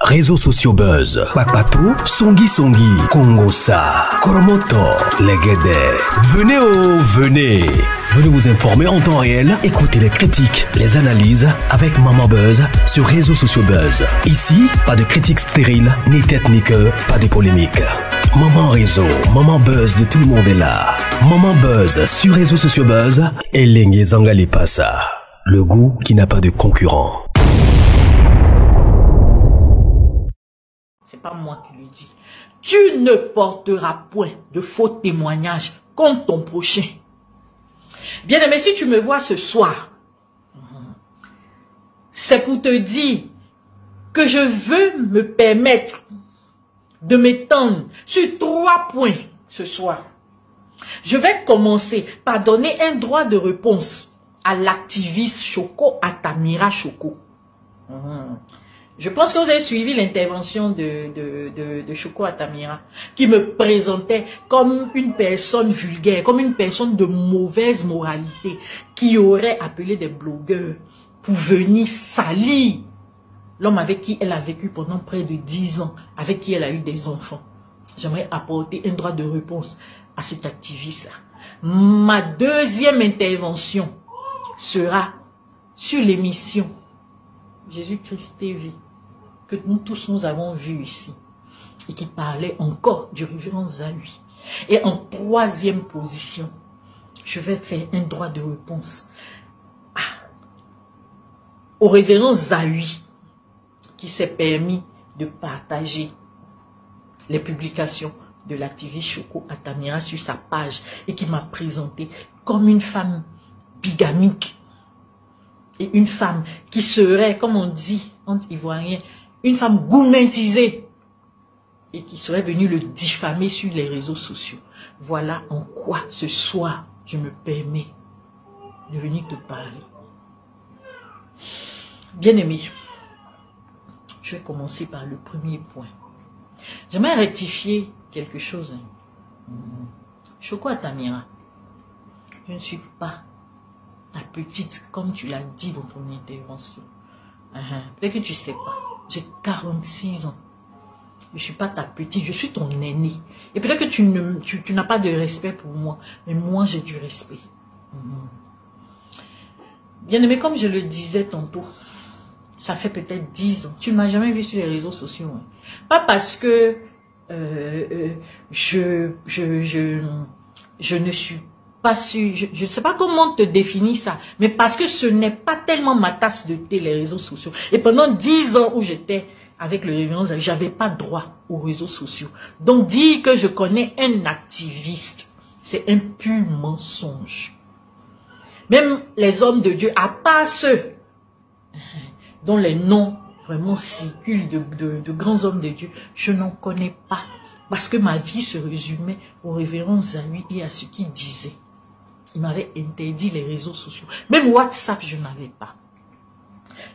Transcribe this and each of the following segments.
Réseaux sociaux buzz. Bakpato, Songi Songi, Kongosa, Koromoto, Legede. Venez venez. Venez vous informer en temps réel. Écoutez les critiques, les analyses avec Maman Buzz sur Réseaux sociaux buzz. Ici, pas de critiques stériles, ni tête ni queue, pas de polémique. Maman Réseau, Maman Buzz de tout le monde est là. Maman Buzz sur Réseaux sociaux buzz et Lengue Zangali Passa. Le goût qui n'a pas de concurrent. C'est pas moi qui le dis. Tu ne porteras point de faux témoignages contre ton prochain. Bien aimé, si tu me vois ce soir, c'est pour te dire que je veux me permettre de m'étendre sur 3 points ce soir. Je vais commencer par donner un droit de réponse à l'activiste Choco Atamira Choco. Je pense que vous avez suivi l'intervention de Choco Atamira, qui me présentait comme une personne vulgaire, comme une personne de mauvaise moralité, qui aurait appelé des blogueurs pour venir salir l'homme avec qui elle a vécu pendant près de 10 ans, avec qui elle a eu des enfants. J'aimerais apporter un droit de réponse à cet activiste-là. Ma deuxième intervention sera sur l'émission Jésus-Christ TV, que nous tous nous avons vu ici, et qui parlait encore du révérend Zahui. Et en troisième position, je vais faire un droit de réponse au révérend Zahui, qui s'est permis de partager les publications de l'activiste Choco Atamira sur sa page, et qui m'a présenté comme une femme bigamique, et une femme qui serait, comme on dit entre Ivoiriens, une femme gourmandisée, et qui serait venue le diffamer sur les réseaux sociaux. Voilà en quoi ce soir je me permets de venir te parler. Bien aimé, je vais commencer par le premier point. J'aimerais rectifier quelque chose. Choco Atamira, je ne suis pas ta petite, comme tu l'as dit dans ton intervention. Peut-être que tu ne sais pas. J'ai 46 ans. Je ne suis pas ta petite, je suis ton aîné. Et peut-être que tu n'as pas de respect pour moi. Mais moi, j'ai du respect. Bien aimé, comme je le disais tantôt, ça fait peut-être 10 ans. Tu ne m'as jamais vu sur les réseaux sociaux. Pas parce que je ne suis pas sûr, je ne sais pas comment te définir ça, mais parce que ce n'est pas tellement ma tasse de thé, les réseaux sociaux. Et pendant 10 ans où j'étais avec le révérend, j'avais pas droit aux réseaux sociaux. Donc dire que je connais un activiste, c'est un pur mensonge. Même les hommes de Dieu, à part ceux dont les noms vraiment circulent de grands hommes de Dieu, je n'en connais pas. Parce que ma vie se résumait au révérend Zahui et à ce qu'il disait. Il m'avait interdit les réseaux sociaux. Même WhatsApp, je n'avais pas.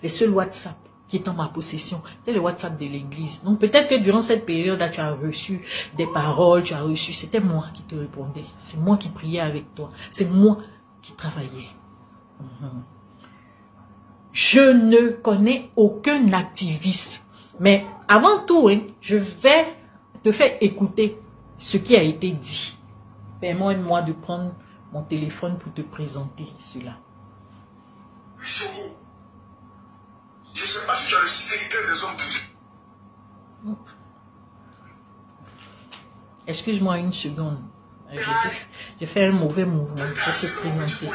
Les seuls WhatsApp qui étaient en ma possession, c'était le WhatsApp de l'église. Donc peut-être que durant cette période-là, tu as reçu des paroles, tu as reçu, c'était moi qui te répondais. C'est moi qui priais avec toi. C'est moi qui travaillais. Je ne connais aucun activiste. Mais avant tout, je vais te faire écouter ce qui a été dit. Permets-moi de prendre mon téléphone pour te présenter cela. Choco, je ne sais pas si tu as le secret des hommes de Dieu. Excuse-moi une seconde. J'ai fait un mauvais mouvement pour te présenter.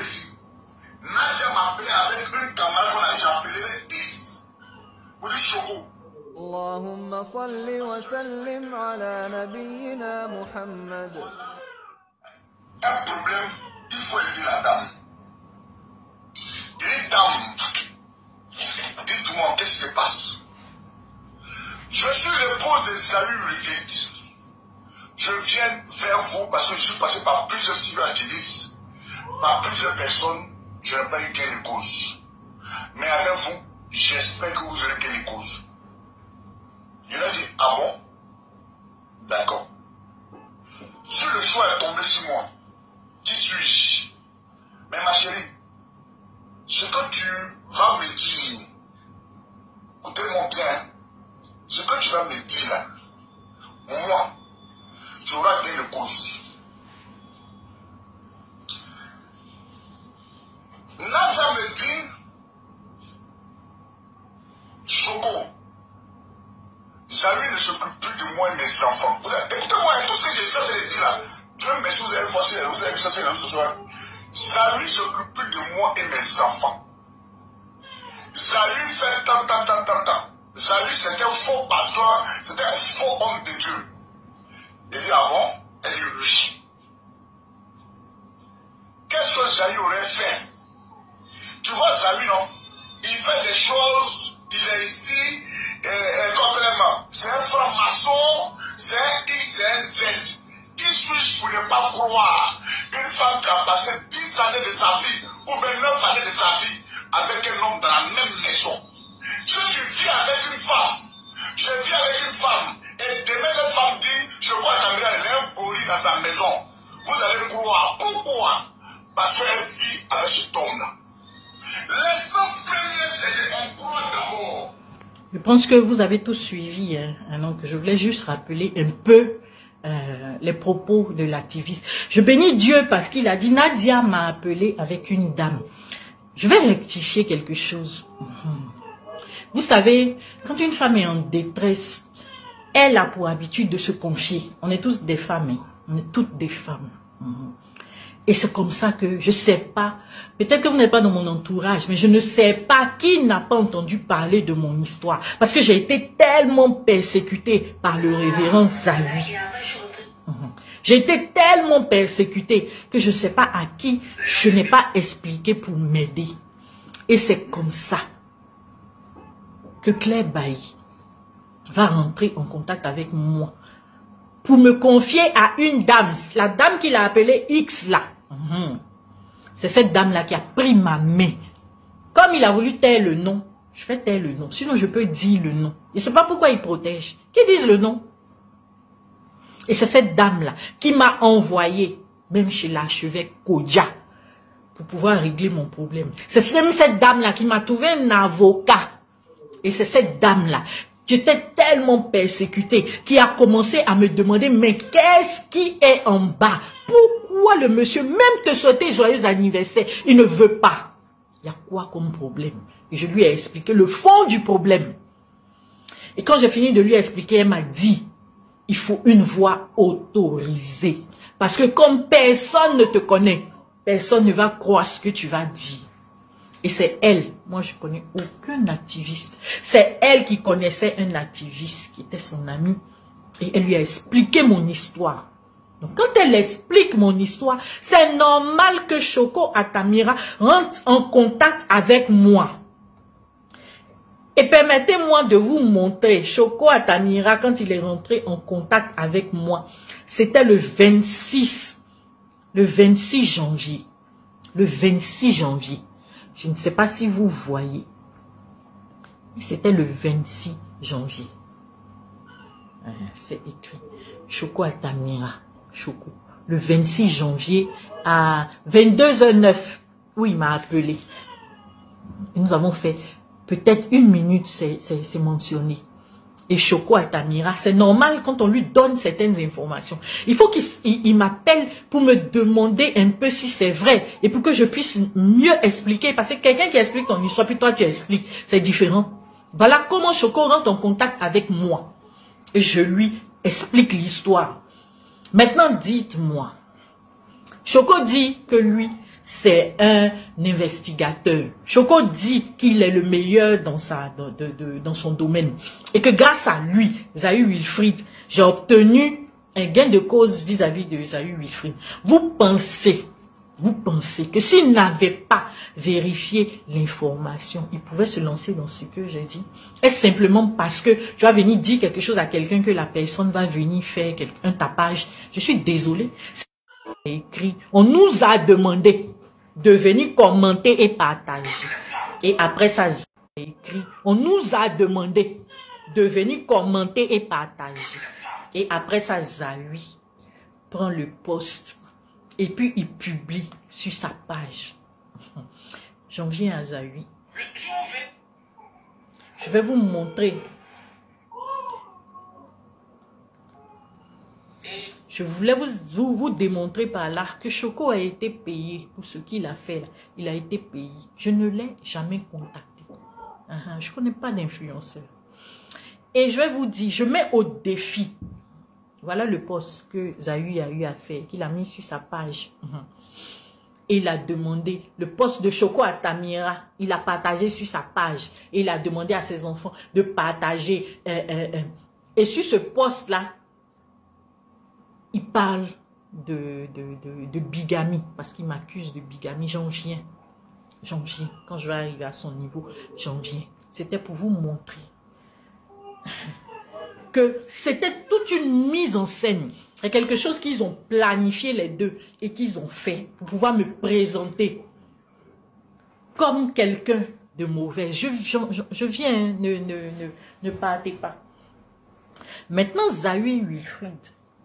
Nadia m'a appelé avec une camarade qu'on a déjà appelée 10. Vous dites Choco. اللهم صل وسلم على نبينا محمد. Un problème, il faut aider la dame. Et dame, dites-moi qu'est-ce qui se passe. Je suis l'épouse de Zahui Rivette. Je viens vers vous parce que je suis passé par plusieurs cyberagilistes, par plusieurs personnes, je n'ai pas eu gain de cause. Mais avec vous, j'espère que vous aurez gain de cause. Je lui ai dit, ah bon? D'accord. Si le choix est tombé sur moi, qui suis-je? Mais ma chérie, ce que tu vas me dire, écoutez-moi bien, ce que tu vas me dire là, moi, j'aurai gain de cause. Nadja me dit, Choco, Zahuri ne s'occupe plus de moi et mes enfants. Écoutez-moi, tout ce que j'ai essayé de dire là, Dieu merci, vous avez vu ça, c'est là ce soir. Zahuri ne s'occupe plus de moi et mes enfants. Zahuri fait tant. Zahuri, c'était un faux pasteur, c'était un faux homme de Dieu. Il dit, ah bon? Elle dit oui. Qu'est-ce que Zahuri aurait fait? Tu vois, Zahuri, non? Il fait des choses, il est ici, complètement. C'est un franc-maçon, c'est un X, c'est un Z. Qui suis-je pour ne pas croire une femme qui a passé 10 années de sa vie, ou bien 9 années de sa vie, avec un homme dans la même maison? Si tu vis avec une femme, je vis avec une femme, et demain cette femme dit, je crois qu'elle a un gorille dans sa maison. Vous allez croire. Pourquoi? Parce qu'elle vit avec cet homme-là. L'essence première, c'est qu'on croit d'abord. Je pense que vous avez tous suivi. Donc, je voulais juste rappeler un peu les propos de l'activiste. Je bénis Dieu parce qu'il a dit, Nadia m'a appelé avec une dame. Je vais rectifier quelque chose. Vous savez, quand une femme est en détresse, elle a pour habitude de se confier. On est tous des femmes, hein. On est toutes des femmes. Et c'est comme ça que je ne sais pas, peut-être que vous n'êtes pas dans mon entourage, mais je ne sais pas qui n'a pas entendu parler de mon histoire. Parce que j'ai été tellement persécutée par le révérend Zahuri. J'ai été tellement persécutée que je ne sais pas à qui je n'ai pas expliqué pour m'aider. Et c'est comme ça que Claire Bailly va rentrer en contact avec moi pour me confier à une dame, la dame qu'il a appelée X là. C'est cette dame-là qui a pris ma main. Comme il a voulu taire le nom, je vais taire le nom. Sinon, je peux dire le nom. Je ne sais pas pourquoi il protège. Qui dise le nom? Et c'est cette dame-là qui m'a envoyé, même chez l'archevêque Kodja, pour pouvoir régler mon problème. C'est même cette dame-là qui m'a trouvé un avocat. Et c'est cette dame-là, j'étais tellement persécutée, qui a commencé à me demander, mais qu'est-ce qui est en bas? Pourquoi le monsieur, même te souhaiter joyeux anniversaire, il ne veut pas? Il y a quoi comme problème? Et je lui ai expliqué le fond du problème. Et quand j'ai fini de lui expliquer, elle m'a dit, il faut une voix autorisée. Parce que comme personne ne te connaît, personne ne va croire ce que tu vas dire. Et c'est elle, moi je connais aucun activiste, c'est elle qui connaissait un activiste qui était son ami et elle lui a expliqué mon histoire. Donc quand elle explique mon histoire, c'est normal que Choco Atamira rentre en contact avec moi. Et permettez-moi de vous montrer, Choco Atamira, quand il est rentré en contact avec moi, c'était le 26 janvier. Le 26 janvier. Je ne sais pas si vous voyez. C'était le 26 janvier. C'est écrit. Choco Altamira. Choco. Le 26 janvier à 22h09. Où il m'a appelé. Et nous avons fait peut-être 1 minute, c'est mentionné. Et Choco Altamira, c'est normal quand on lui donne certaines informations. Il faut qu'il m'appelle pour me demander un peu si c'est vrai et pour que je puisse mieux expliquer. Parce que quelqu'un qui explique ton histoire, puis toi tu expliques, c'est différent. Voilà comment Choco rentre en contact avec moi. Et je lui explique l'histoire. Maintenant, dites-moi. Choco dit que lui, c'est un investigateur. Choco dit qu'il est le meilleur dans son domaine. Et que grâce à lui, Zahuri Wilfrid, j'ai obtenu un gain de cause vis-à-vis de Zahuri Wilfrid. Vous pensez que s'il n'avait pas vérifié l'information, il pouvait se lancer dans ce que j'ai dit? Est-ce simplement parce que tu vas venir dire quelque chose à quelqu'un que la personne va venir faire un tapage? Je suis désolée. Écrit, on nous a demandé de venir commenter et partager. Et après ça, écrit, on nous a demandé de venir commenter et partager. Et après ça, Zahuri prend le post et puis il publie sur sa page. J'en viens à Zahuri. Je vais vous montrer Je voulais vous démontrer par là que Choco a été payé pour ce qu'il a fait. Là. Il a été payé. Je ne l'ai jamais contacté. Je ne connais pas d'influenceur. Et je vais vous dire, je mets au défi. Voilà le post que Zahui a eu à faire, qu'il a mis sur sa page. Et il a demandé, le post de Choco à Tamira, il a partagé sur sa page. Et il a demandé à ses enfants de partager. Et sur ce post-là, il parle de bigamie, parce qu'il m'accuse de bigamie. J'en viens. Quand je vais arriver à son niveau, j'en viens. C'était pour vous montrer que c'était toute une mise en scène. C'est quelque chose qu'ils ont planifié les deux et qu'ils ont fait pour pouvoir me présenter comme quelqu'un de mauvais. Je viens, ne partez pas. Maintenant, Zahui Wilfried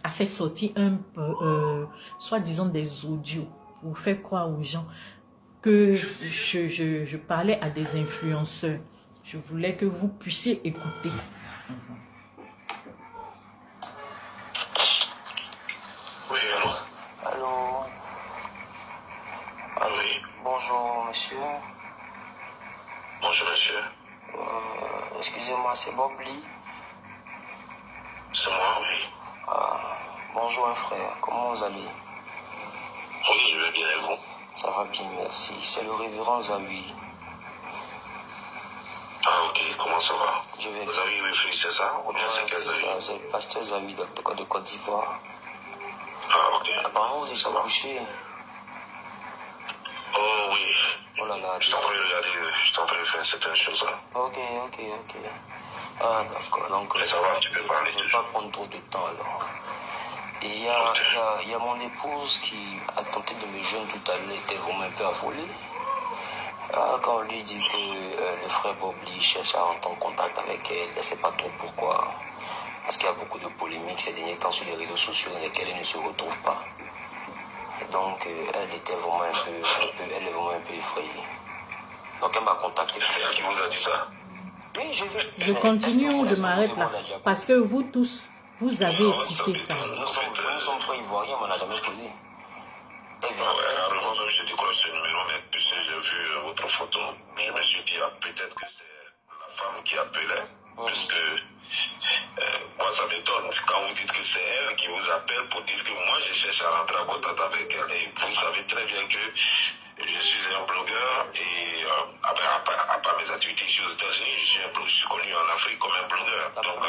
a fait sortir soi-disant des audios pour faire croire aux gens que je parlais à des influenceurs. Je voulais que vous puissiez écouter. Oui, allô? Allô? Allô? Oui. Bonjour, monsieur. Bonjour, monsieur. Excusez-moi, c'est Bob Lee. C'est moi, oui. Bonjour, un frère. Comment vous allez? Oui, je vais bien, et vous? Ça va bien, merci. C'est le révérend Zahui. Ah, ok, comment ça va? Zahui Wilfried, c'est ça? Ou bien c'est quel Zahui? C'est le pasteur Zahui de Côte d'Ivoire. Ah, ok. Apparemment, vous étiez couché. Oh, oui. Oh là là. Je t'en prie de regarder, je t'en prie de faire certaines choses. Hein. Ok. Ah, d'accord. Donc, mais ça va, tu peux parler. Je ne vais pas prendre trop de temps alors. Et il y a mon épouse qui a tenté de me joindre tout à l'heure, elle était vraiment un peu affolée. Quand on lui dit que le frère Bob Lee cherche à rentrer en contact avec elle, elle ne sait pas trop pourquoi. Parce qu'il y a beaucoup de polémiques ces derniers temps sur les réseaux sociaux dans lesquels elle ne se retrouve pas. Et donc, elle était vraiment elle est vraiment un peu effrayée. Donc, elle m'a contacté. C'est elle qui vous a dit ça? Oui, je continue ou je m'arrête là? Parce que vous tous, vous avez écouté ça. Nous sommes frères ivoiriens, mais on n'a jamais posé. Rarement même j'ai décroché le numéro, mais puisque j'ai vu votre photo, je me suis dit peut-être que c'est la femme qui appelait, puisque moi ça m'étonne quand vous dites que c'est elle qui vous appelle pour dire que moi je cherche à rentrer en contact avec elle, et vous savez très bien que je suis un blogueur et à part mes activités ici aux États-Unis, je suis connu en Afrique comme un blogueur. Donc,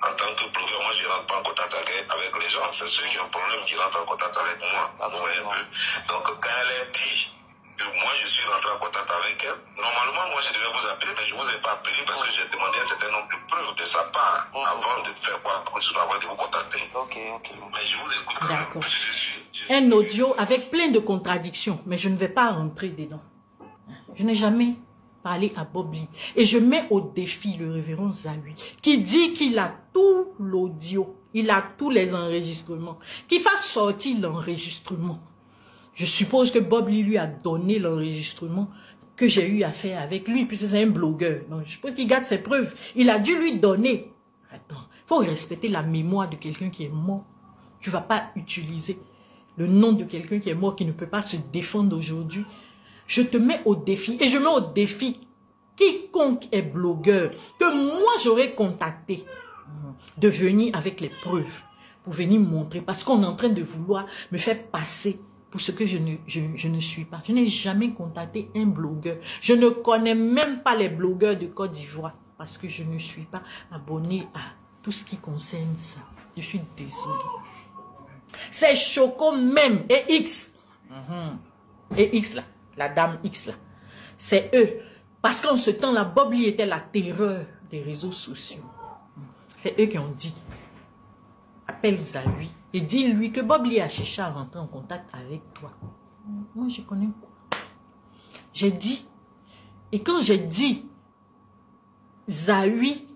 en tant que blogueur, moi, je ne rentre pas en contact avec les gens. C'est ceux qui ont un problème qui rentrent en contact avec moi. Vous voyez un peu. Donc, quand elle a dit que moi, je suis rentré en contact avec elle, normalement, moi, je devais vous appeler, mais je ne vous ai pas appelé parce que j'ai demandé un certain nombre de preuves de sa part avant de faire quoi, avant de vous contacter. Ok. Mais je vous écoute quand même. D'accord. Un audio avec plein de contradictions, mais je ne vais pas rentrer dedans. Je n'ai jamais parlé à Bob Lee. Et je mets au défi le révérend Zahui, qui dit qu'il a tout l'audio, il a tous les enregistrements, qu'il fasse sortir l'enregistrement. Je suppose que Bob Lee lui a donné l'enregistrement que j'ai eu à faire avec lui, puisque c'est un blogueur. Donc je suppose qu'il garde ses preuves. Il a dû lui donner. Attends, il faut respecter la mémoire de quelqu'un qui est mort. Tu ne vas pas utiliser le nom de quelqu'un qui est mort, qui ne peut pas se défendre aujourd'hui. Je te mets au défi, et je mets au défi quiconque est blogueur, que moi j'aurais contacté, de venir avec les preuves, pour venir montrer, parce qu'on est en train de vouloir me faire passer pour ce que je ne suis pas. Je n'ai jamais contacté un blogueur. Je ne connais même pas les blogueurs de Côte d'Ivoire, parce que je ne suis pas abonné à tout ce qui concerne ça. Je suis désolée. C'est Choco même, et X. Et X là, la dame X là. C'est eux. Parce qu'en ce temps-là, Bob Lee était la terreur des réseaux sociaux. C'est eux qui ont dit, appelle Zahui et dis-lui que Bob Lee a cherché à rentrer en contact avec toi. Moi, je connais quoi. J'ai dit, et quand j'ai dit, Zahui,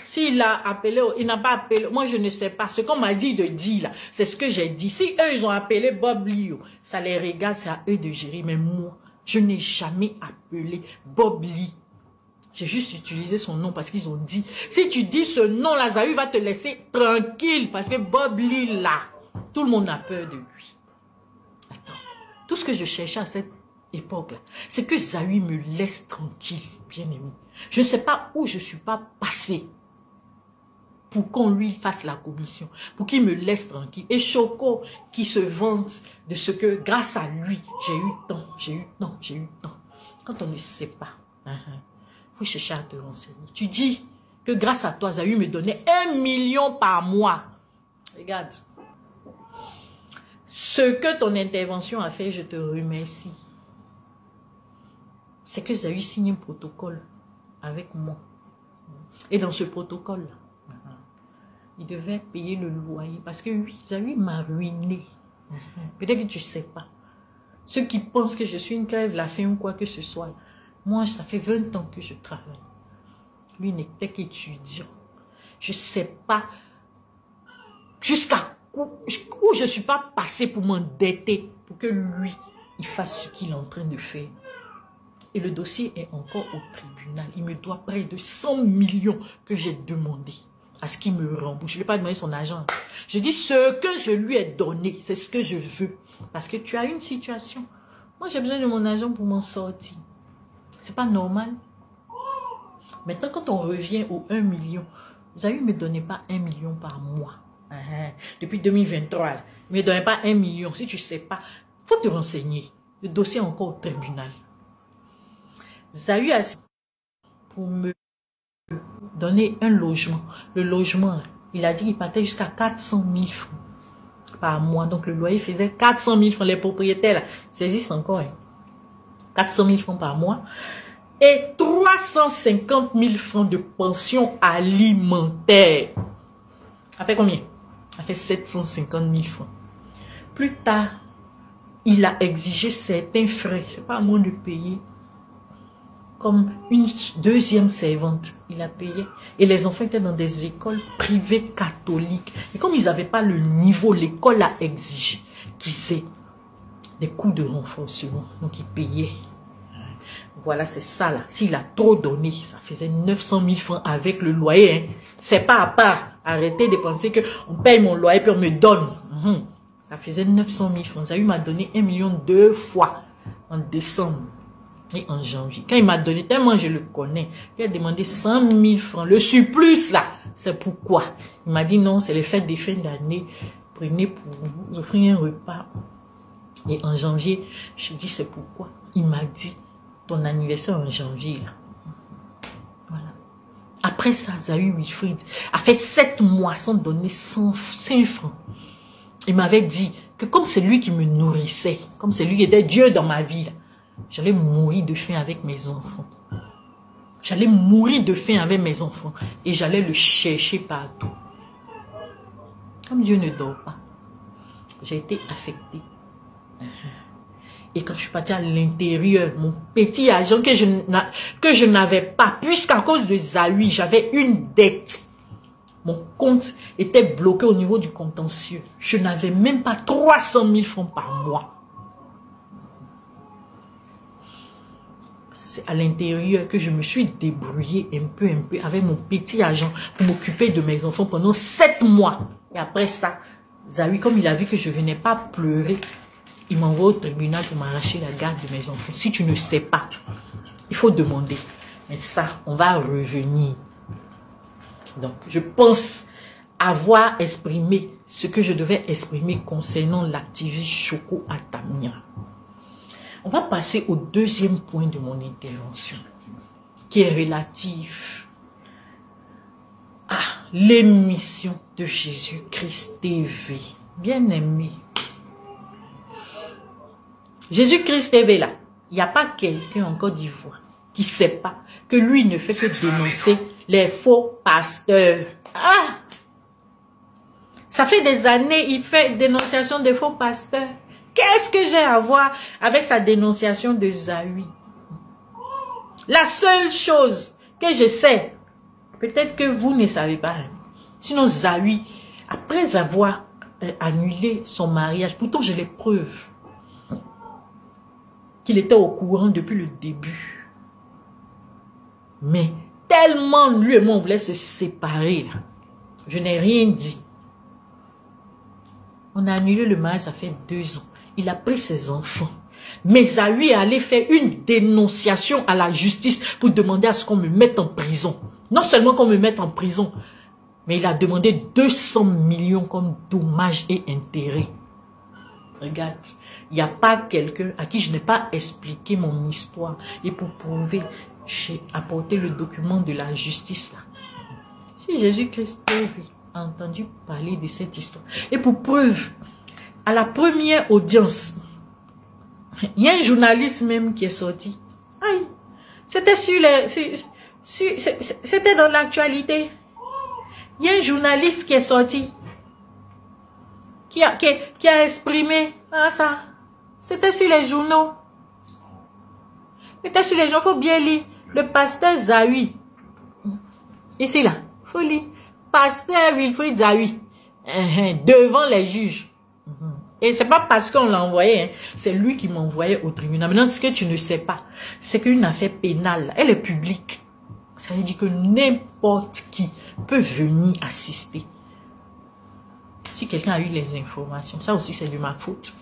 s'il a appelé, il n'a pas appelé, moi je ne sais pas, ce qu'on m'a dit de dire là, c'est ce que j'ai dit. Si eux ils ont appelé Bob Lee, ça les regarde, c'est à eux de gérer, mais moi, je n'ai jamais appelé Bob Lee. J'ai juste utilisé son nom parce qu'ils ont dit, si tu dis ce nom-là, Zahu va te laisser tranquille parce que Bob Lee, là, tout le monde a peur de lui. Attends, tout ce que je cherchais à cette époque-là, c'est que Zahu me laisse tranquille, bien aimé. Je ne sais pas où je ne suis pas passée pour qu'on lui fasse la commission, pour qu'il me laisse tranquille. Et Choco qui se vante de ce que, grâce à lui, j'ai eu tant, j'ai eu tant, j'ai eu tant. Quand on ne sait pas, faut chercher à te renseigner. Tu dis que grâce à toi, Zahu me donnait 1 million par mois. Regarde. Ce que ton intervention a fait, je te remercie. C'est que Zahu signe un protocole avec moi. Et dans ce protocole-là, il devait payer le loyer. Parce que oui, Zahu m'a ruiné. Peut-être que tu ne sais pas. Ceux qui pensent que je suis une crève la faim ou quoi que ce soit. Moi, ça fait 20 ans que je travaille. Lui n'était qu'étudiant. Je ne sais pas jusqu'à où je ne suis pas passée pour m'endetter pour que lui, il fasse ce qu'il est en train de faire. Et le dossier est encore au tribunal. Il me doit près de 100 millions que j'ai demandé à ce qu'il me rembourse. Je ne vais pas demander son argent. Je dis ce que je lui ai donné, c'est ce que je veux. Parce que tu as une situation. Moi, j'ai besoin de mon argent pour m'en sortir. C'est pas normal. Maintenant, quand on revient aux 1 million, Zahu ne me donnait pas 1 million par mois. Depuis 2023, il ne me donnait pas 1 million. Si tu ne sais pas, il faut te renseigner. Le dossier est encore au tribunal. Zahu a pour me donner un logement. Le logement, il a dit qu'il partait jusqu'à 400 000 francs par mois. Donc, le loyer faisait 400 000 francs. Les propriétaires, là, saisissent encore. 400 000 francs par mois. Et 350 000 francs de pension alimentaire. Ça fait combien? Ça fait 750 000 francs. Plus tard, il a exigé certains frais. C'est pas à moi de payer. Comme une deuxième servante, il a payé. Et les enfants étaient dans des écoles privées catholiques. Et comme ils n'avaient pas le niveau, l'école a exigé qu'ils aient des coûts de renforcement. Donc, ils payaient. Voilà, c'est ça là. S'il a trop donné, ça faisait 900 000 francs avec le loyer. Hein. C'est pas à part. Arrêtez de penser qu'on paye mon loyer puis on me donne. Ça faisait 900 000 francs. Zahu m'a donné 1 million 2 fois en décembre et en janvier. Quand il m'a donné, tellement je le connais, il a demandé 100 000 francs. Le surplus là, c'est pourquoi. Il m'a dit non, c'est les fêtes des fins d'année. Prenez pour vous offrir un repas. Et en janvier, je dis c'est pourquoi. Il m'a dit ton anniversaire en janvier là. Voilà. Après ça, Zahu Wilfried a fait 7 mois sans donner 5 francs. Il m'avait dit que comme c'est lui qui me nourrissait, comme c'est lui qui était Dieu dans ma vie, j'allais mourir de faim avec mes enfants. J'allais mourir de faim avec mes enfants. Et j'allais le chercher partout. Comme Dieu ne dort pas, j'ai été affectée. Et quand je suis partie à l'intérieur, mon petit argent que je n'avais pas, puisqu'à cause de Zahu, j'avais une dette. Mon compte était bloqué au niveau du contentieux. Je n'avais même pas 300 000 francs par mois. C'est à l'intérieur que je me suis débrouillée un peu avec mon petit argent pour m'occuper de mes enfants pendant 7 mois. Et après ça, Zahu, comme il a vu que je ne venais pas pleurer, il m'envoie au tribunal pour m'arracher la garde de mes enfants. Si tu ne sais pas, il faut demander. Mais ça, on va revenir. Donc, je pense avoir exprimé ce que je devais exprimer concernant l'activiste Choco Atamia. On va passer au deuxième point de mon intervention, qui est relatif à l'émission de Jésus-Christ TV. Bien aimé. Jésus-Christ TV là, il n'y a pas quelqu'un en Côte d'Ivoire qui ne sait pas que lui ne fait que dénoncer les faux pasteurs. Ah! Ça fait des années, il fait dénonciation des faux pasteurs. Qu'est-ce que j'ai à voir avec sa dénonciation de Zahu? La seule chose que je sais, peut-être que vous ne savez pas, sinon Zahu, après avoir annulé son mariage, pourtant j'ai les preuves qu'il était au courant depuis le début. Mais tellement lui et moi, on voulait se séparer. Là. Je n'ai rien dit. On a annulé le mariage, ça fait 2 ans. Il a pris ses enfants. Mais Zawi est allé faire une dénonciation à la justice pour demander à ce qu'on me mette en prison. Non seulement qu'on me mette en prison, mais il a demandé 200 millions comme dommages et intérêts. Regarde, il n'y a pas quelqu'un à qui je n'ai pas expliqué mon histoire. Et pour prouver, j'ai apporté le document de la justice là. Si Jésus-Christ a entendu parler de cette histoire. Et pour preuve, à la première audience, il y a un journaliste même qui est sorti. Aïe, c'était sur les... C'était dans l'actualité. Il y a un journaliste qui est sorti. Qui a exprimé ça. C'était sur les journaux. C'était sur les journaux, il faut bien lire. Le pasteur Zawi. Ici là, il faut lire. Pasteur Wilfried Zawi. Devant les juges. Et c'est pas parce qu'on l'a envoyé, hein, c'est lui qui m'a envoyé au tribunal. Maintenant, ce que tu ne sais pas, c'est qu'une affaire pénale, elle est publique. Ça veut dire que n'importe qui peut venir assister. Si quelqu'un a eu les informations, ça aussi c'est de ma faute.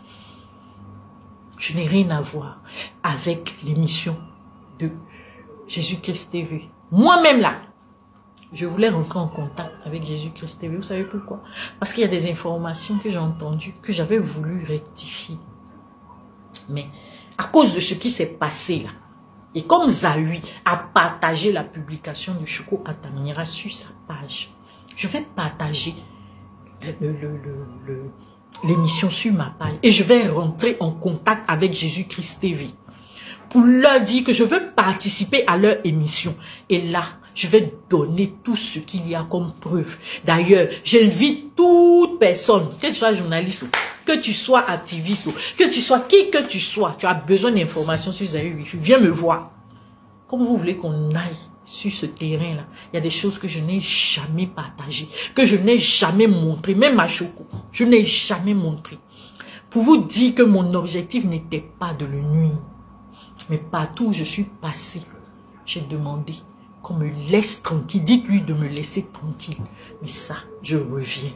Je n'ai rien à voir avec l'émission de Jésus-Christ TV. Moi-même là, je voulais rentrer en contact avec Jésus-Christ TV. Vous savez pourquoi? Parce qu'il y a des informations que j'ai entendues, que j'avais voulu rectifier. Mais à cause de ce qui s'est passé là, et comme Zawi a partagé la publication de Choco Atamira sur sa page, je vais partager l'émission sur ma page. Et je vais rentrer en contact avec Jésus-Christ TV pour leur dire que je veux participer à leur émission. Et là, je vais donner tout ce qu'il y a comme preuve. D'ailleurs, j'invite toute personne, que tu sois journaliste, que tu sois activiste, que tu sois qui que tu sois, tu as besoin d'informations sur Zawi Wilfried, viens me voir. Comme vous voulez qu'on aille sur ce terrain-là, il y a des choses que je n'ai jamais partagées, que je n'ai jamais montrées, même à Choco, je n'ai jamais montré. Pour vous dire que mon objectif n'était pas de le nuire. Mais partout où je suis passé, j'ai demandé qu'on me laisse tranquille. Dites-lui de me laisser tranquille. Mais ça, je reviens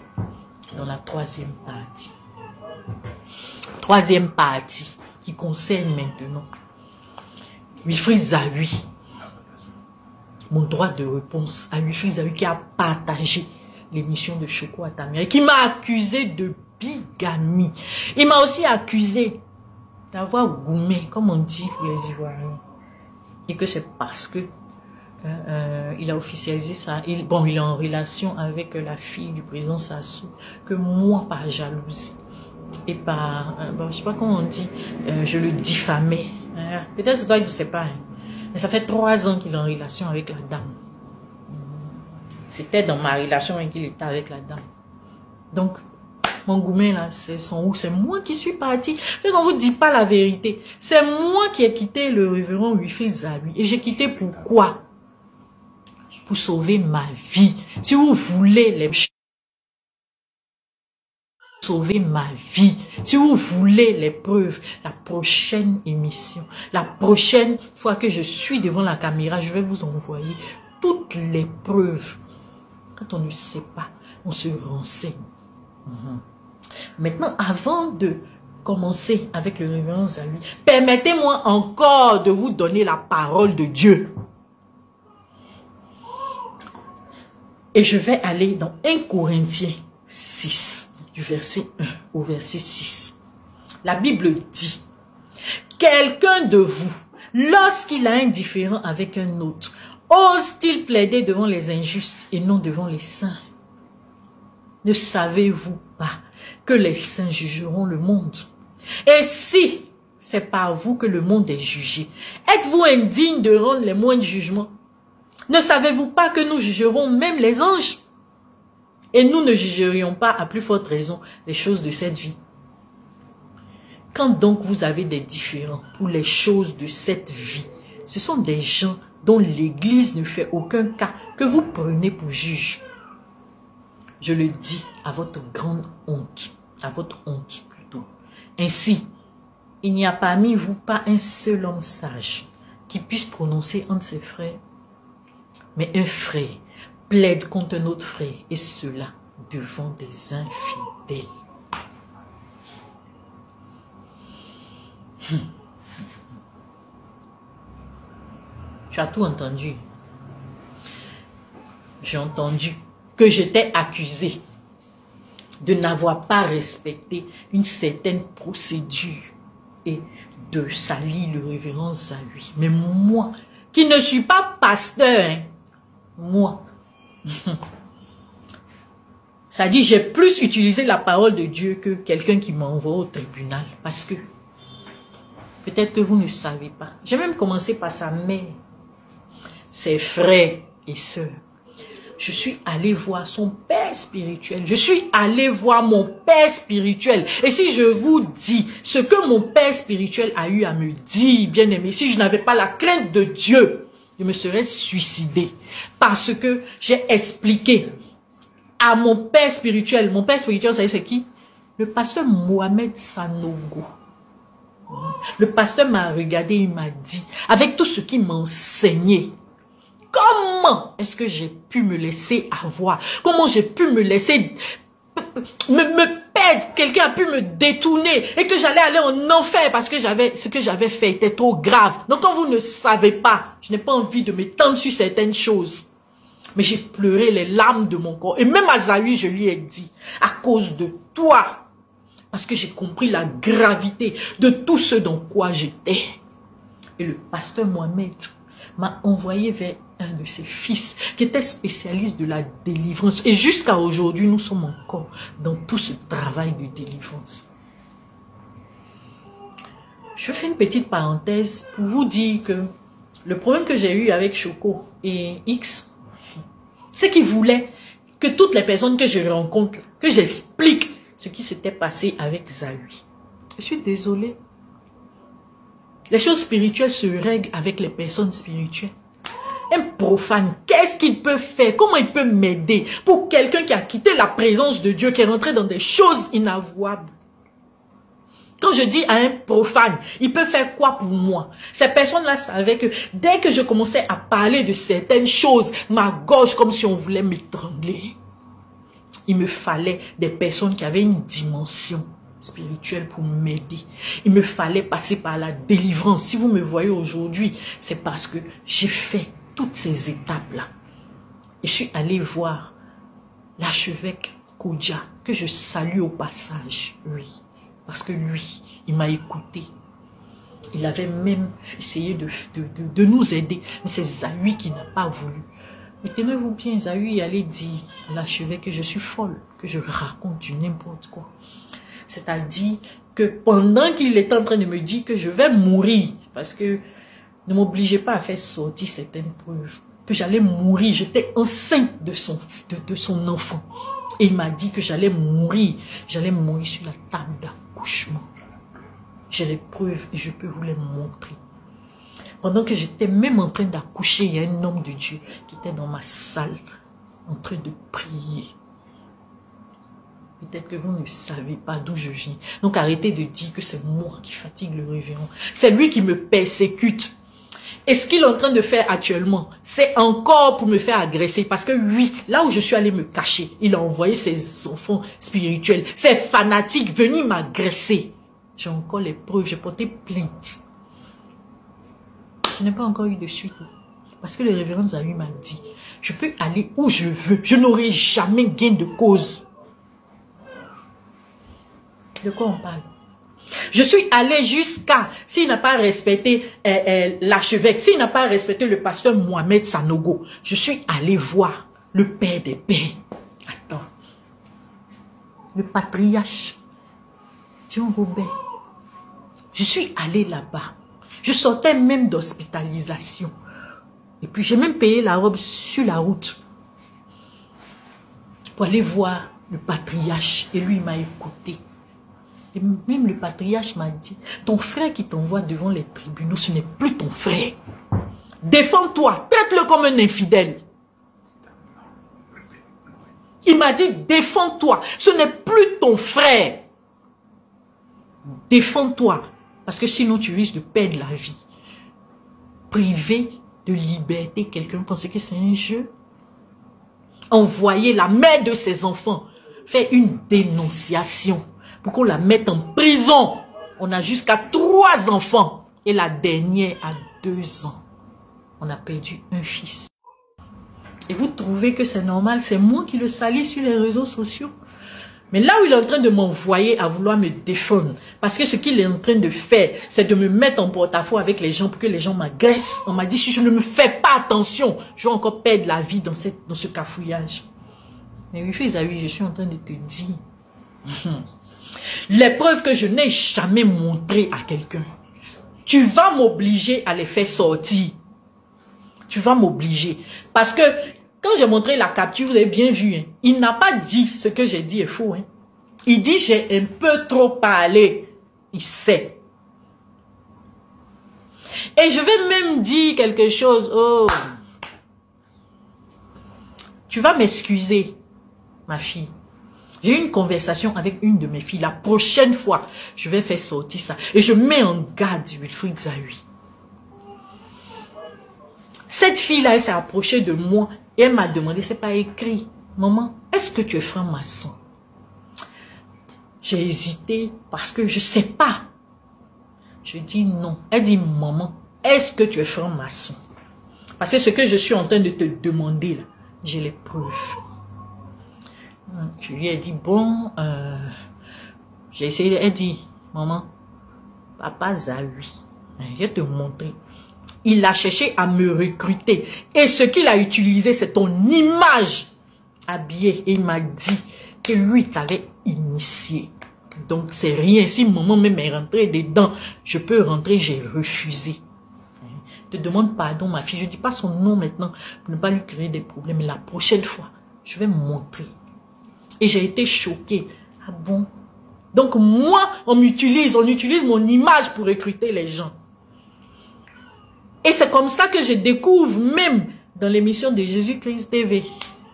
dans la troisième partie. Troisième partie qui concerne maintenant Wilfried Zawi. Mon droit de réponse à Wilfried Zawi qui a partagé l'émission de Choco Atamira et qui m'a accusé de bigamie. Il m'a aussi accusé d'avoir goumé, comme on dit pour les Ivoiriens. Et que c'est parce que il a officialisé ça. Il est en relation avec la fille du président Sassou, que moi, par jalousie et par, je sais pas comment on dit, je le diffamais. Peut-être c'est toi qui ne sais pas. Hein. Mais ça fait 3 ans qu'il est en relation avec la dame. C'était dans ma relation qu'il était avec la dame. Donc, mon gourmet là, c'est son où? C'est moi qui suis partie. On ne vous dit pas la vérité. C'est moi qui ai quitté le révérend Wilfried Zawi. Et j'ai quitté pourquoi? Pour sauver ma vie. Si vous voulez les... sauver ma vie. Si vous voulez les preuves, la prochaine émission, la prochaine fois que je suis devant la caméra, je vais vous envoyer toutes les preuves. Quand on ne sait pas, on se renseigne. Maintenant, avant de commencer avec le révérend Zawi, permettez-moi encore de vous donner la parole de Dieu. Et je vais aller dans 1 Corinthiens 6, du verset 1 au verset 6. La Bible dit, quelqu'un de vous, lorsqu'il a un différend avec un autre, ose-t-il plaider devant les injustes et non devant les saints? Ne savez-vous pas que les saints jugeront le monde? Et si c'est par vous que le monde est jugé, êtes-vous indigne de rendre les moindres jugements? Ne savez-vous pas que nous jugerons même les anges? Et nous ne jugerions pas à plus forte raison les choses de cette vie. Quand donc vous avez des différends pour les choses de cette vie, ce sont des gens dont l'Église ne fait aucun cas que vous prenez pour juge. Je le dis à votre grande honte, à votre honte plutôt. Ainsi, il n'y a parmi vous pas un seul homme sage qui puisse prononcer entre ses frères Mais un frère plaide contre un autre frère, et cela devant des infidèles. Tu as tout entendu. J'ai entendu que j'étais accusé de n'avoir pas respecté une certaine procédure et de salir le révérend Zahui. Mais moi, qui ne suis pas pasteur, hein, moi, ça dit j'ai plus utilisé la parole de Dieu que quelqu'un qui m'envoie au tribunal. Parce que, peut-être que vous ne savez pas, j'ai même commencé par sa mère, ses frères et sœurs. Je suis allé voir son père spirituel. Je suis allé voir mon père spirituel. Et si je vous dis ce que mon père spirituel a eu à me dire, bien aimé, si je n'avais pas la crainte de Dieu, je me serais suicidé. Parce que j'ai expliqué à mon père spirituel. Mon père spirituel, vous savez c'est qui? Le pasteur Mohamed Sanogo. Le pasteur m'a regardé, il m'a dit, avec tout ce qu'il m'a enseigné, comment est-ce que j'ai pu me laisser avoir? Comment j'ai pu me laisser me perdre? Quelqu'un a pu me détourner et que j'allais aller en enfer parce que ce que j'avais fait était trop grave. Donc quand vous ne savez pas, je n'ai pas envie de m'étendre sur certaines choses. Mais j'ai pleuré les larmes de mon corps. Et même à Zahui, je lui ai dit, à cause de toi, parce que j'ai compris la gravité de tout ce dans quoi j'étais. Et le pasteur Mohamed m'a envoyé vers un de ses fils qui était spécialiste de la délivrance. Et jusqu'à aujourd'hui, nous sommes encore dans tout ce travail de délivrance. Je fais une petite parenthèse pour vous dire que le problème que j'ai eu avec Choco et X, c'est qu'ils voulaient que toutes les personnes que je rencontre, que j'explique ce qui s'était passé avec Zahui. Je suis désolée. Les choses spirituelles se règlent avec les personnes spirituelles. Un profane, qu'est-ce qu'il peut faire? Comment il peut m'aider pour quelqu'un qui a quitté la présence de Dieu, qui est rentré dans des choses inavouables? Quand je dis à un profane, il peut faire quoi pour moi? Ces personnes-là savaient que dès que je commençais à parler de certaines choses, ma gorge comme si on voulait m'étrangler. Il me fallait des personnes qui avaient une dimension spirituelle pour m'aider. Il me fallait passer par la délivrance. Si vous me voyez aujourd'hui, c'est parce que j'ai fait toutes ces étapes-là. Et je suis allé voir l'archevêque Kodja, que je salue au passage, oui. Parce que lui, il m'a écouté. Il avait même essayé de nous aider. Mais c'est Zahui qui n'a pas voulu. Mais tenez-vous bien, Zahui allait dire à l'archevêque que je suis folle, que je raconte du n'importe quoi. C'est-à-dire que pendant qu'il était en train de me dire que je vais mourir, parce que ne m'obligez pas à faire sortir certaines preuves, que j'allais mourir, j'étais enceinte de son enfant. Et il m'a dit que j'allais mourir sur la table d'accouchement. J'ai les preuves et je peux vous les montrer. Pendant que j'étais même en train d'accoucher, il y a un homme de Dieu qui était dans ma salle, en train de prier. Peut-être que vous ne savez pas d'où je viens. Donc arrêtez de dire que c'est moi qui fatigue le révérend. C'est lui qui me persécute. Et ce qu'il est en train de faire actuellement, c'est encore pour me faire agresser. Parce que oui, là où je suis allé me cacher, il a envoyé ses enfants spirituels, ses fanatiques venus m'agresser. J'ai encore les preuves, j'ai porté plainte. Je n'ai pas encore eu de suite. Parce que le révérend Zahui m'a dit, je peux aller où je veux. Je n'aurai jamais gain de cause. De quoi on parle? Je suis allé jusqu'à, s'il n'a pas respecté l'archevêque, s'il n'a pas respecté le pasteur Mohamed Sanogo, je suis allé voir le père des pères. Attends. Le patriarche John Robert. Je suis allé là-bas. Je sortais même d'hospitalisation. Et puis j'ai même payé la robe sur la route pour aller voir le patriarche. Et lui, il m'a écouté. Et même le patriarche m'a dit, ton frère qui t'envoie devant les tribunaux, ce n'est plus ton frère. Défends-toi, traite-le comme un infidèle. Il m'a dit, défends-toi, ce n'est plus ton frère. Défends-toi, parce que sinon tu risques de perdre la vie. Privé de liberté, quelqu'un pensait que c'est un jeu. Envoyer la mère de ses enfants faire une dénonciation pour qu'on la mette en prison. On a jusqu'à 3 enfants et la dernière a 2 ans. On a perdu un fils. Et vous trouvez que c'est normal? C'est moi qui le salis sur les réseaux sociaux. Mais là où il est en train de m'envoyer à vouloir me défendre, parce que ce qu'il est en train de faire, c'est de me mettre en porte-à-faux avec les gens pour que les gens m'agressent. On m'a dit, si je ne me fais pas attention, je vais encore perdre la vie dans ce cafouillage. Mais oui, Isaïe, je suis en train de te dire, les preuves que je n'ai jamais montrées à quelqu'un, tu vas m'obliger à les faire sortir. Tu vas m'obliger. Parce que quand j'ai montré la capture, vous avez bien vu, hein, il n'a pas dit ce que j'ai dit est faux. Hein. Il dit j'ai un peu trop parlé. Il sait. Et je vais même dire quelque chose. Oh, tu vas m'excuser, ma fille. J'ai eu une conversation avec une de mes filles. La prochaine fois, je vais faire sortir ça. Et je mets en garde Wilfried Zahui. Cette fille-là, elle s'est approchée de moi et elle m'a demandé, c'est pas écrit, maman, est-ce que tu es franc-maçon? J'ai hésité parce que je sais pas. Je dis non. Elle dit, maman, est-ce que tu es franc-maçon? Parce que ce que je suis en train de te demander, là, j'ai les preuves. Je lui ai dit, bon, j'ai essayé, elle dit, maman, papa Zahui, je vais te montrer. Il a cherché à me recruter. Et ce qu'il a utilisé, c'est ton image habillée. Et il m'a dit que lui t'avait initié. Donc c'est rien. Si maman même est rentrée dedans, je peux rentrer, j'ai refusé. Je te demande pardon, ma fille. Je ne dis pas son nom maintenant pour ne pas lui créer des problèmes. Mais la prochaine fois, je vais me montrer. Et j'ai été choquée. Ah bon? Donc moi, on utilise mon image pour recruter les gens. Et c'est comme ça que je découvre même dans l'émission de Jésus-Christ TV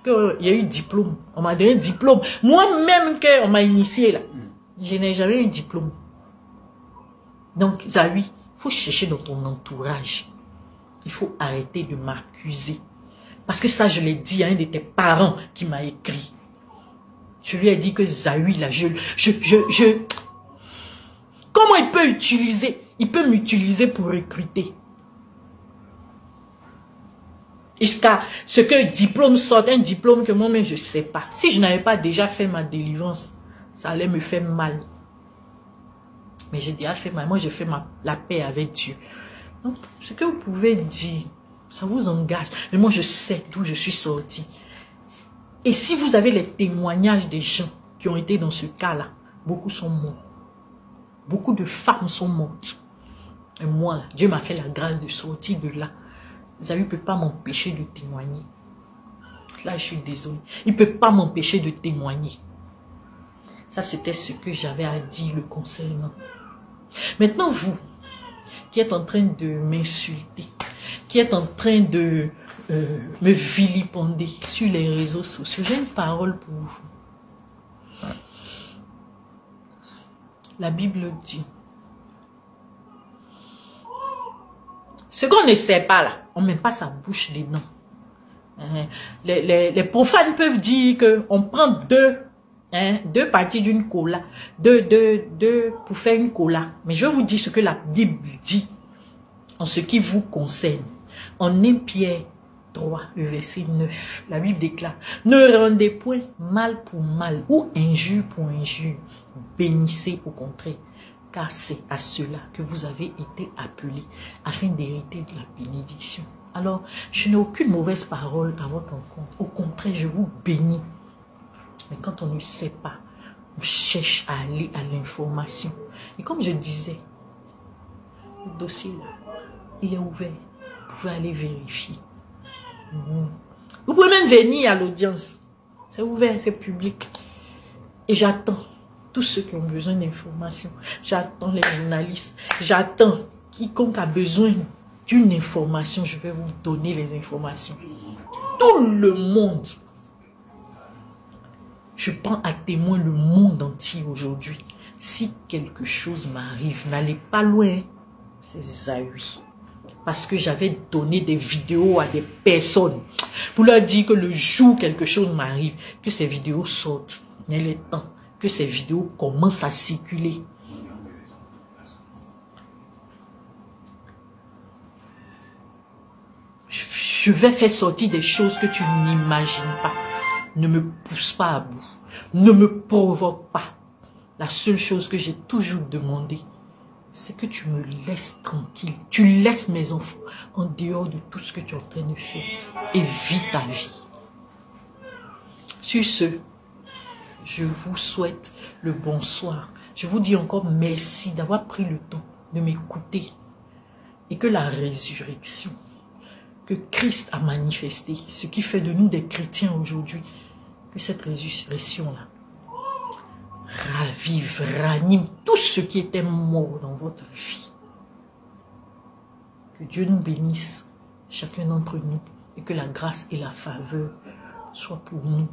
qu'il y a eu diplôme. On m'a donné un diplôme. Moi-même qu'on m'a initié là, je n'ai jamais eu diplôme. Donc Zahui, il faut chercher dans ton entourage. Il faut arrêter de m'accuser. Parce que ça, je l'ai dit à un de tes parents qui m'a écrit. Je lui ai dit que Zahui là, comment il peut utiliser? Il peut m'utiliser pour recruter. Jusqu'à ce que diplôme sorte, un diplôme que moi-même je ne sais pas. Si je n'avais pas déjà fait ma délivrance, ça allait me faire mal. Mais j'ai déjà fait mal. Moi, j'ai fait la paix avec Dieu. Donc, ce que vous pouvez dire, ça vous engage. Mais moi, je sais d'où je suis sortie. Et si vous avez les témoignages des gens qui ont été dans ce cas-là, beaucoup sont morts. Beaucoup de femmes sont mortes. Et moi, Dieu m'a fait la grâce de sortir de là. Zahui ne peut pas m'empêcher de témoigner. Là, je suis désolée. Il ne peut pas m'empêcher de témoigner. Ça, c'était ce que j'avais à dire le concernant. Maintenant, vous, qui êtes en train de m'insulter, qui êtes en train de me vilipender sur les réseaux sociaux, j'ai une parole pour vous. La Bible dit, ce qu'on ne sait pas là, on ne met pas sa bouche dedans. Les profanes peuvent dire qu'on prend deux parties d'une cola, deux pour faire une cola. Mais je vais vous dire ce que la Bible dit en ce qui vous concerne. En 1 Pierre 3, le verset 9, la Bible déclare, ne rendez point mal pour mal ou injure pour injure, bénissez au contraire. Car c'est à cela que vous avez été appelés, afin d'hériter de la bénédiction. Alors, je n'ai aucune mauvaise parole à votre encontre. Au contraire, je vous bénis. Mais quand on ne sait pas, on cherche à aller à l'information. Et comme je disais, le dossier là, il est ouvert. Vous pouvez aller vérifier. Vous pouvez même venir à l'audience. C'est ouvert, c'est public. Et j'attends tous ceux qui ont besoin d'informations. J'attends les journalistes. J'attends quiconque a besoin d'une information. Je vais vous donner les informations. Tout le monde. Je prends à témoin le monde entier aujourd'hui. Si quelque chose m'arrive, n'allez pas loin. C'est Zahui. parce que j'avais donné des vidéos à des personnes pour leur dire que le jour où quelque chose m'arrive, que ces vidéos sortent. Il est temps que ces vidéos commencent à circuler. Je vais faire sortir des choses que tu n'imagines pas. Ne me pousse pas à bout. Ne me provoque pas. La seule chose que j'ai toujours demandé, c'est que tu me laisses tranquille. Tu laisses mes enfants en dehors de tout ce que tu es en train de faire. Et vis ta vie. Sur ce, je vous souhaite le bonsoir. Je vous dis encore merci d'avoir pris le temps de m'écouter. Et que la résurrection que Christ a manifesté, ce qui fait de nous des chrétiens aujourd'hui, que cette résurrection-là ravive, ranime tout ce qui était mort dans votre vie. Que Dieu nous bénisse, chacun d'entre nous, et que la grâce et la faveur soient pour nous.